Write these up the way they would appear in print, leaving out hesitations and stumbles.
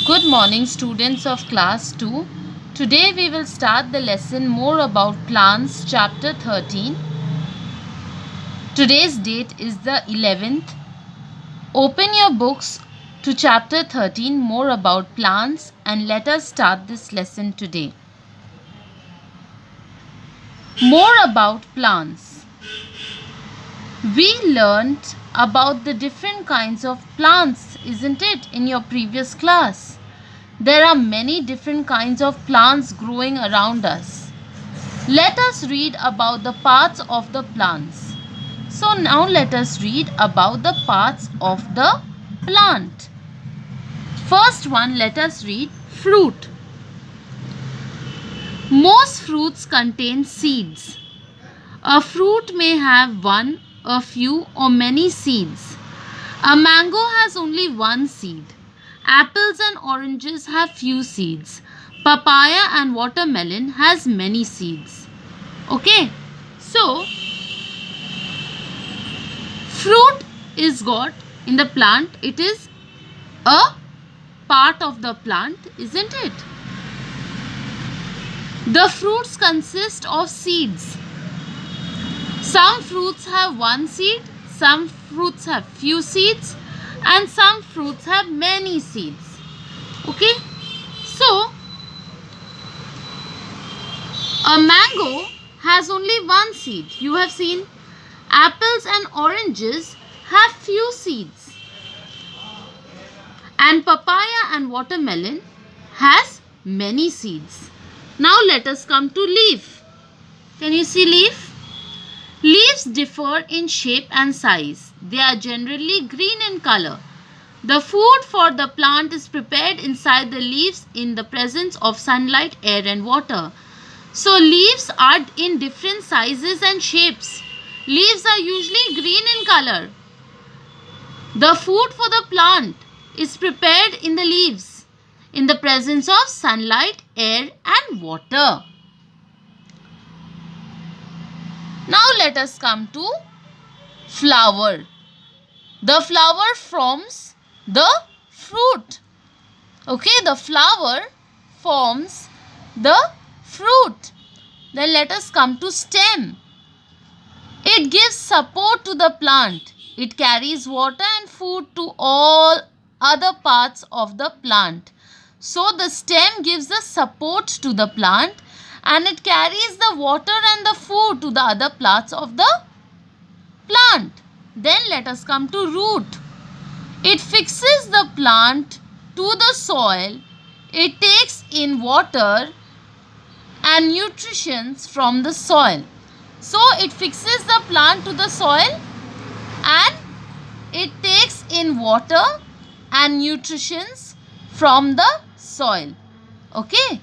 Good morning, students of class 2. Today we will start the lesson more about plants, chapter 13. Today's date is the 11th. Open your books to chapter 13, more about plants, and let us start this lesson today. More about plants. We learnt about the different kinds of plants, isn't it, in your previous class? There are many different kinds of plants growing around us. Let us read about the parts of the plants. So now let us read about the parts of the plant. First one, let us read fruit. Most fruits contain seeds. A fruit may have one, a few, or many seeds. A mango has only one seed. Apples and oranges have few seeds. Papaya and watermelon has many seeds. Okay, so fruit is got in the plant. It is a part of the plant, isn't it? The fruits consist of seeds. Some fruits have one seed, some fruits have few seeds, and some fruits have many seeds. Okay, so a mango has only one seed. You have seen apples and oranges have few seeds, and papaya and watermelon has many seeds. Now let us come to leaf. Can you see leaf? Leaves differ in shape and size. They are generally green in color. The food for the plant is prepared inside the leaves in the presence of sunlight, air and water. So leaves are in different sizes and shapes. Leaves are usually green in color. The food for the plant is prepared in the leaves in the presence of sunlight, air and water. Now let us come to flower. The flower forms the fruit. Okay, the flower forms the fruit. Then let us come to stem. It gives support to the plant. It carries water and food to all other parts of the plant. So the stem gives the support to the plant and it carries the water and the food to the other parts of the plant. Then let us come to root. It fixes the plant to the soil. It takes in water and nutrition from the soil. So it fixes the plant to the soil and it takes in water and nutrition from the soil. Okay.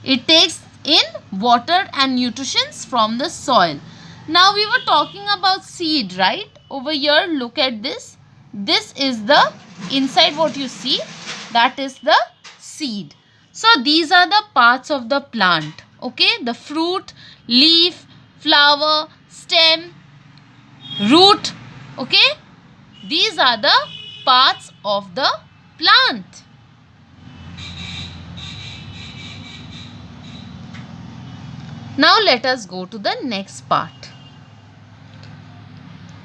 It takes in water and nutrition from the soil. Now we were talking about seed, right? Over here, look at this. This is the inside what you see. That is the seed. So these are the parts of the plant. Okay, the fruit, leaf, flower, stem, root. Okay, these are the parts of the plant. Now let us go to the next part.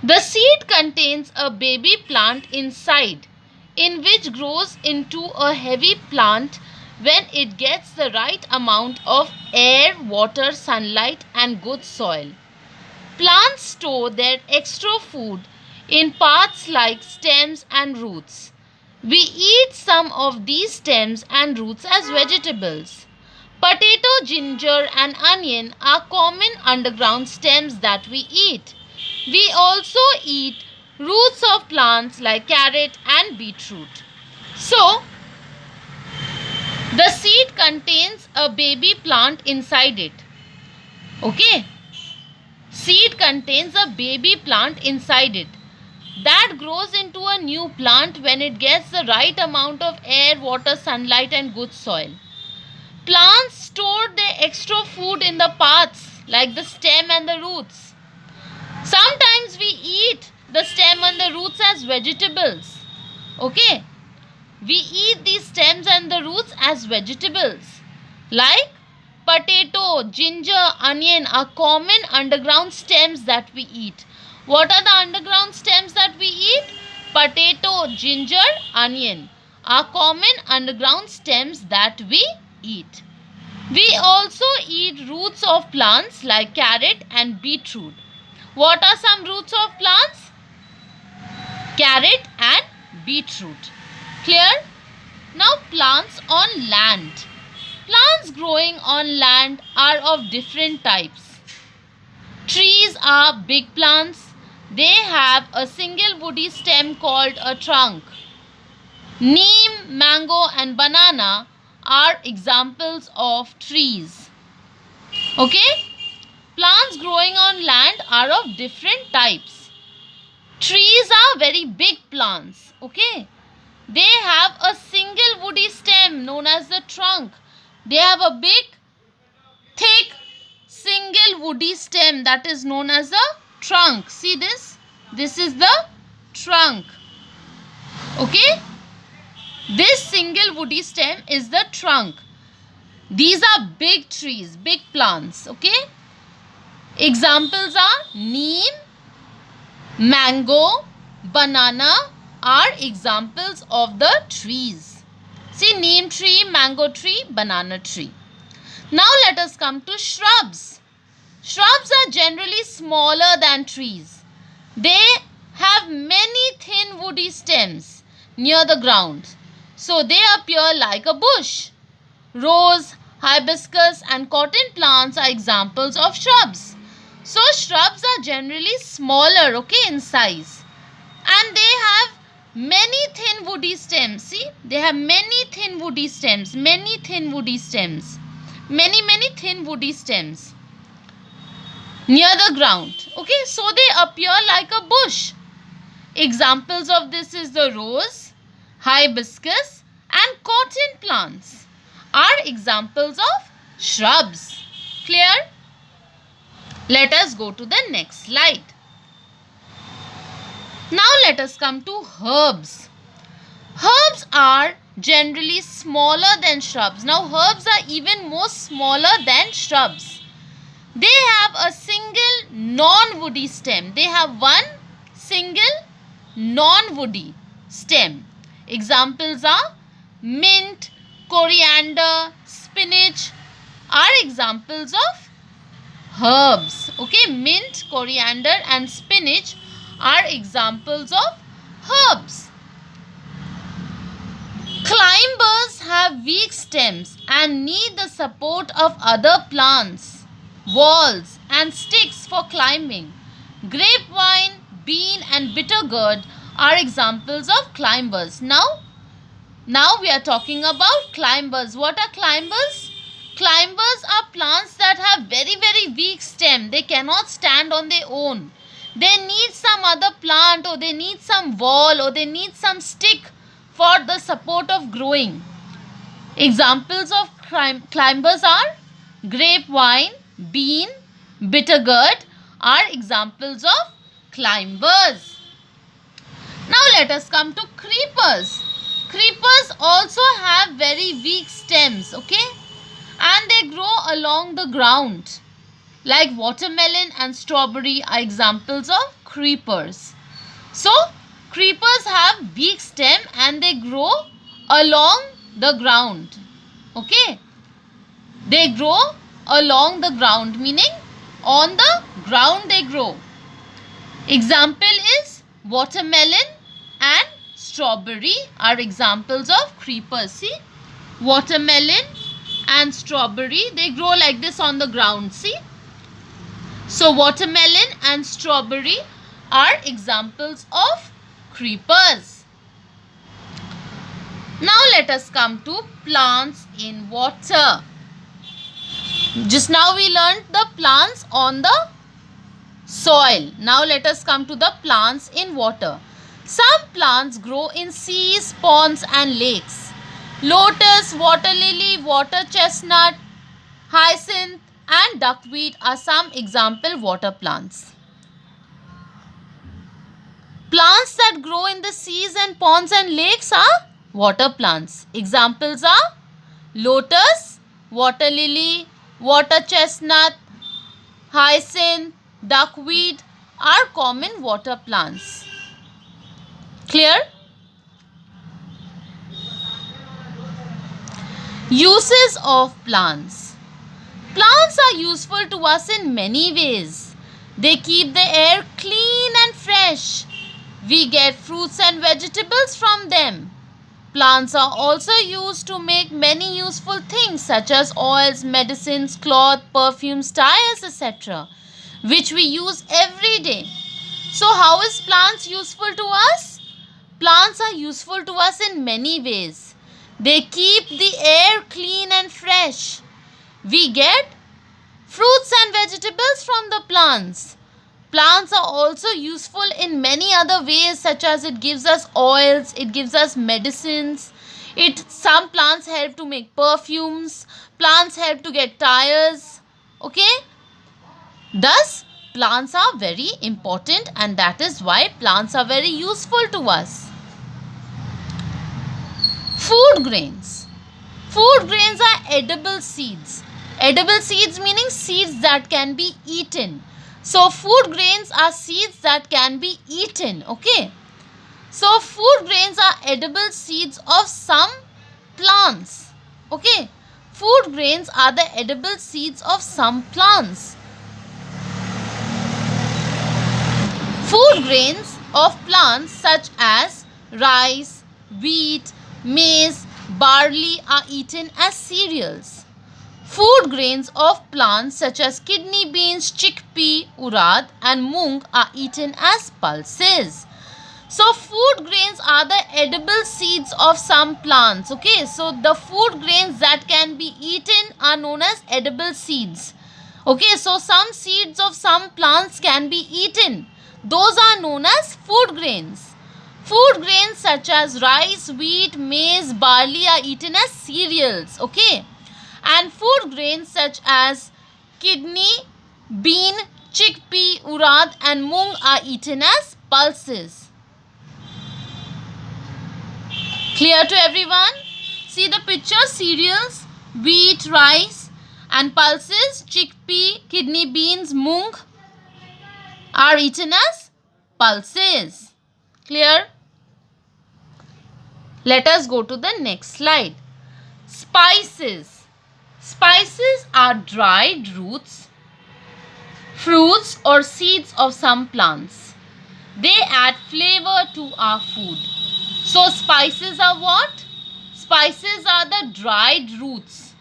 The seed contains a baby plant inside, in which grows into a heavy plant when it gets the right amount of air, water, sunlight and good soil. Plants store their extra food in parts like stems and roots. We eat some of these stems and roots as vegetables. Potato, ginger and onion are common underground stems that we eat. We also eat roots of plants like carrot and beetroot. So, the seed contains a baby plant inside it. Okay. Seed contains a baby plant inside it that grows into a new plant when it gets the right amount of air, water, sunlight and good soil. Plants store their extra food in the parts like the stem and the roots. Sometimes we eat the stem and the roots as vegetables. Okay. We eat these stems as vegetables. Like potato, ginger, onion are common underground stems that we eat. What are the underground stems that we eat? Potato, ginger, onion are common underground stems that we eat. We also eat roots of plants like carrot and beetroot. What are some roots of plants? Carrot and beetroot. Clear? Now plants on land. Plants growing on land are of different types. Trees are big plants. They have a single woody stem called a trunk. Neem, mango and banana are examples of trees. Okay? Plants growing on land are of different types. Trees are very big plants. Okay? They have a single woody stem known as the trunk. They have a big, thick, single woody stem that is known as the trunk. See this? This is the trunk. Okay? This single woody stem is the trunk. These are big trees, big plants. Okay? Examples are neem, mango, banana are examples of the trees. See, neem tree, mango tree, banana tree. Now let us come to shrubs. Shrubs are generally smaller than trees. They have many thin woody stems near the ground. So they appear like a bush. Rose, hibiscus and cotton plants are examples of shrubs. So shrubs are generally smaller, okay, in size. And they have many thin woody stems. See, they have many thin woody stems. Many thin woody stems. Many thin woody stems near the ground. Okay, so they appear like a bush. Examples of this is the rose, hibiscus and cotton plants are examples of shrubs. Clear? Let us go to the next slide. Now let us come to herbs. Herbs are generally smaller than shrubs. Now herbs are even more smaller than shrubs. They have a single non-woody stem. They have one single non-woody stem. Examples are mint, coriander, spinach are examples of herbs. Okay, mint, coriander and spinach are examples of herbs. Climbers have weak stems and need the support of other plants, walls and sticks for climbing. Grapevine, bean and bitter gourd are examples of climbers. Now we are talking about climbers. What are climbers? Climbers are plants that have very weak stem. They cannot stand on their own. They need some other plant or they need some wall or they need some stick for the support of growing. Examples of climbers are grapevine, bean, bitter gourd are examples of climbers. Now let us come to creepers. Creepers also have very weak stems, okay? And they grow along the ground. Like watermelon and strawberry are examples of creepers. So, creepers have weak stem and they grow along the ground. Okay? They grow along the ground, meaning on the ground they grow. Example is watermelon and strawberry are examples of creepers. See? Watermelon and strawberry, they grow like this on the ground. See? So watermelon and strawberry are examples of creepers. Now let us come to plants in water. Just now we learned the plants on the soil. Now let us come to the plants in water. Some plants grow in seas, ponds and lakes. Lotus, water lily, water chestnut, hyacinth and duckweed are some example water plants. Plants that grow in the seas and ponds and lakes are water plants. Examples are Lotus, water lily, water chestnut, hyacinth, duckweed are common water plants. Clear? Uses of plants. Plants are useful to us in many ways. They keep the air clean and fresh. We get fruits and vegetables from them. Plants are also used to make many useful things such as oils, medicines, cloth, perfumes, tires, etc., which we use every day. So how is plants useful to us? Plants are useful to us in many ways. They keep the air clean and fresh. We get fruits and vegetables from the plants. Plants are also useful in many other ways, such as it gives us oils, it gives us medicines. Some plants help to make perfumes. Plants help to get tires. Okay? Thus, plants are very important, and that is why plants are very useful to us. Food grains. Food grains are edible seeds. Edible seeds meaning seeds that can be eaten. So food grains are seeds that can be eaten. Okay. So food grains are edible seeds of some plants. Okay. Food grains are the edible seeds of some plants. Food grains of plants such as rice, wheat, maize, barley are eaten as cereals. Food grains of plants such as kidney beans, chickpea, urad and mung are eaten as pulses. So food grains are the edible seeds of some plants. Okay, so the food grains that can be eaten are known as edible seeds. Okay, so some seeds of some plants can be eaten. Those are known as food grains. Food grains such as rice, wheat, maize, barley are eaten as cereals. Okay. And food grains such as kidney, bean, chickpea, urad and mung are eaten as pulses. Clear to everyone? See the picture: cereals, wheat, rice and pulses, chickpea, kidney beans, mung are eaten as pulses. Clear? Let us go to the next slide. Spices. Spices are dried roots, fruits or seeds of some plants. They add flavor to our food. So spices are what? Spices are the dried roots,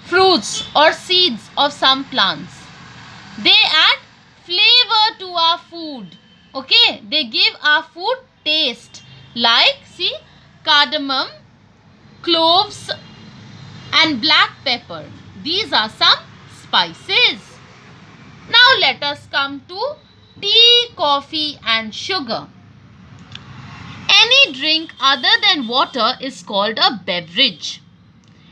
fruits or seeds of some plants. They add flavor to our food. Okay, they give our food taste. Like, see, cardamom, cloves and black pepper. These are some spices. Now let us come to tea, coffee and sugar. Any drink other than water is called a beverage.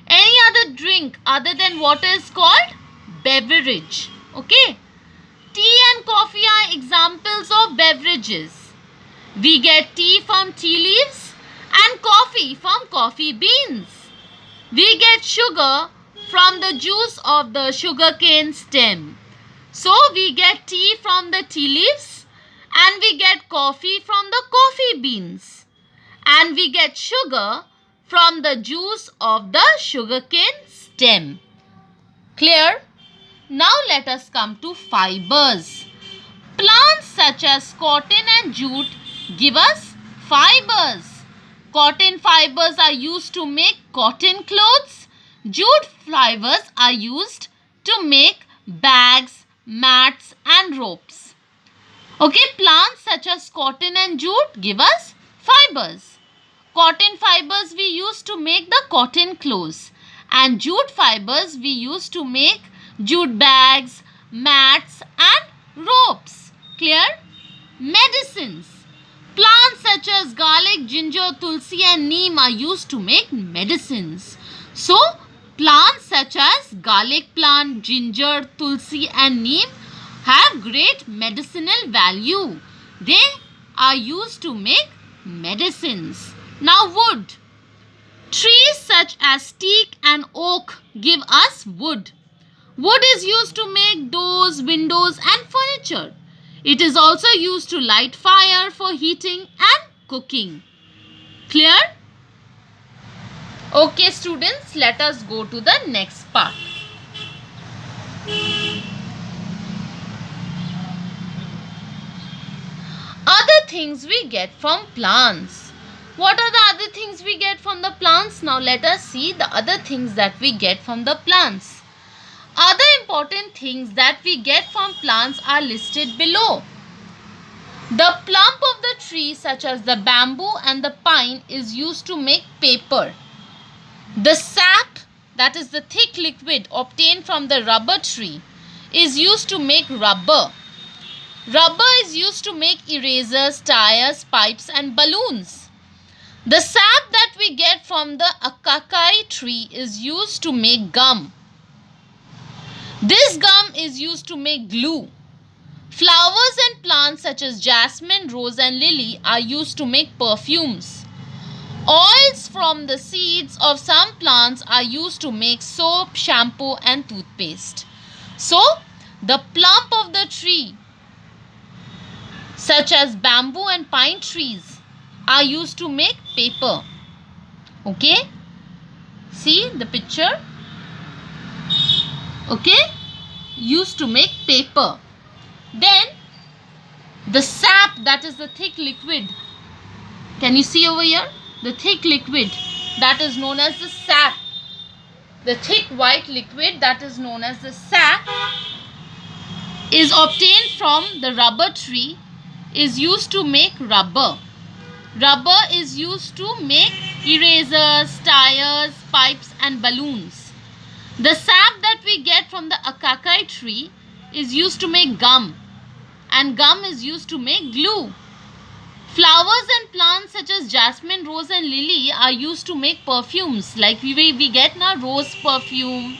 Any other drink other than water is called beverage. Okay. Tea and coffee are examples of beverages. We get tea from tea leaves and coffee from coffee beans. We get sugar from the juice of the sugarcane stem. So we get tea from the tea leaves and we get coffee from the coffee beans. And we get sugar from the juice of the sugarcane stem. Clear? Now let us come to fibers. Plants such as cotton and jute give us fibers. Cotton fibers are used to make cotton clothes. Jute fibers are used to make bags, mats and ropes. Okay, plants such as cotton and jute give us fibers. Cotton fibers we use to make the cotton clothes and jute fibers we use to make jute bags, mats and ropes. Clear? Medicines. Plants such as garlic, ginger, tulsi and neem are used to make medicines. So, plants such as garlic plant, ginger, tulsi and neem have great medicinal value. They are used to make medicines. Now wood. Trees such as teak and oak give us wood. Wood is used to make doors, windows and furniture. It is also used to light fire for heating and cooking. Clear? Okay students, let us go to the next part. Other things we get from plants. What are the other things we get from the plants? Now let us see the other things that we get from the plants. Other important things that we get from plants are listed below. The plump of the tree, such as the bamboo and the pine, is used to make paper. The sap, that is the thick liquid obtained from the rubber tree, is used to make rubber. Rubber is used to make erasers, tires, pipes and balloons. The sap that we get from the acacia tree is used to make gum. This gum is used to make glue. Flowers and plants such as jasmine, rose and lily are used to make perfumes. Oils from the seeds of some plants are used to make soap, shampoo and toothpaste. So, the plump of the tree such as bamboo and pine trees are used to make paper. Okay? See the picture? Okay? Used to make paper. Then the sap, that is the thick liquid. Can you see over here? The thick liquid that is known as the sap. The thick white liquid that is known as the sap is obtained from the rubber tree, is used to make rubber. Rubber is used to make erasers, tires, pipes and balloons. The sap that we get from the acacia tree is used to make gum, and gum is used to make glue. Flowers and plants such as jasmine, rose and lily are used to make perfumes. Like we get now rose perfume,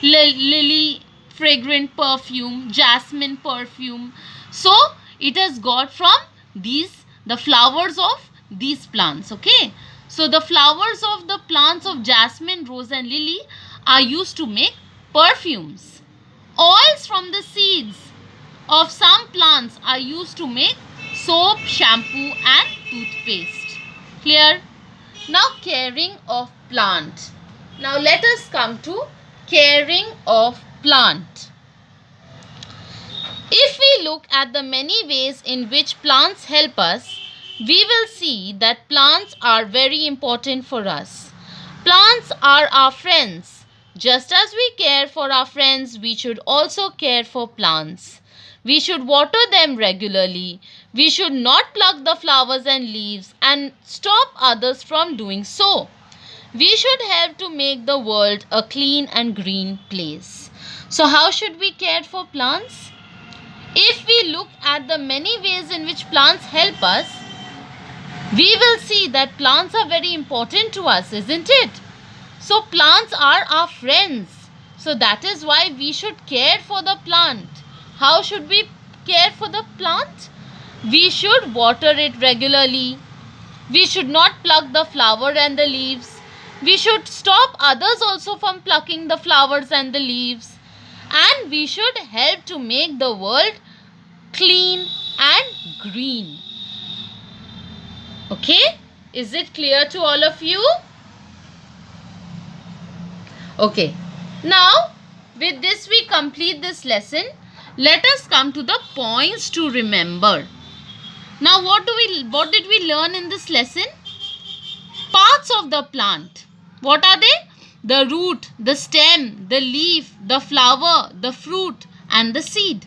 lily fragrant perfume, jasmine perfume. So it has got from these, the flowers of these plants. Okay. So the flowers of the plants of jasmine, rose and lily are used to make perfumes. Oils from the seeds of some plants are used to make soap, shampoo and toothpaste. Clear? Now caring of plant. Now let us come to caring of plant. If we look at the many ways in which plants help us, we will see that plants are very important for us. Plants are our friends. Just as we care for our friends, we should also care for plants. We should water them regularly. We should not pluck the flowers and leaves and stop others from doing so. We should help to make the world a clean and green place. So how should we care for plants? If we look at the many ways in which plants help us, we will see that plants are very important to us, isn't it? So plants are our friends. So that is why we should care for the plant. How should we care for the plant? We should water it regularly. We should not pluck the flower and the leaves. We should stop others also from plucking the flowers and the leaves. And we should help to make the world clean and green. Okay? Is it clear to all of you? Okay. Now, with this we complete this lesson. Let us come to the points to remember. Now, what did we learn in this lesson? Parts of the plant. What are they? The root, the stem, the leaf, the flower, the fruit and the seed.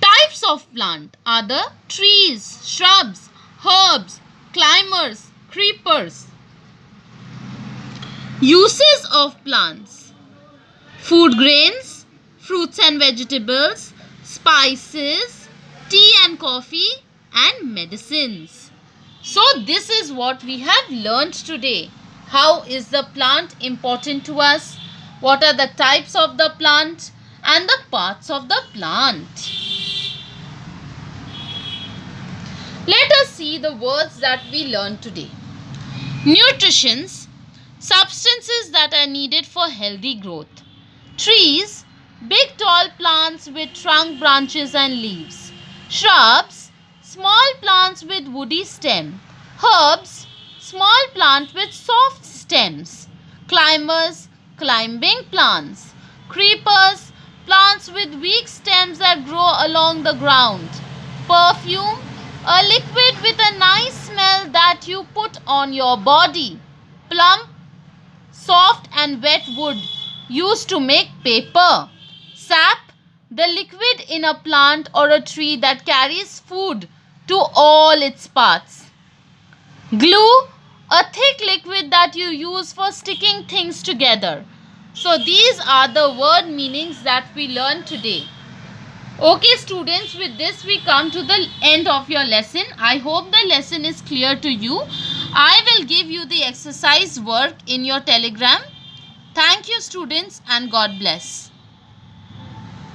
Types of plant are the trees, shrubs, herbs, climbers, creepers. Uses of plants. Food grains, fruits and vegetables, spices, tea and coffee and medicines. So this is what we have learnt today. How is the plant important to us? What are the types of the plant and the parts of the plant? Let us see the words that we learned today. Nutritions. substances that are needed for healthy growth. Trees, big tall plants with trunk, branches and leaves. Shrubs, small plants with woody stem. Herbs, small plant with soft stems. Climbers, climbing plants. Creepers, plants with weak stems that grow along the ground. Perfume, a liquid with a nice smell that you put on your body. Plump, soft and wet wood used to make paper. Sap, the liquid in a plant or a tree that carries food to all its parts. Glue, a thick liquid that you use for sticking things together. So these are the word meanings that we learned today. Okay students, with this we come to the end of your lesson. I hope the lesson is clear to you. I will give you the exercise work in your telegram. Thank you students and God bless.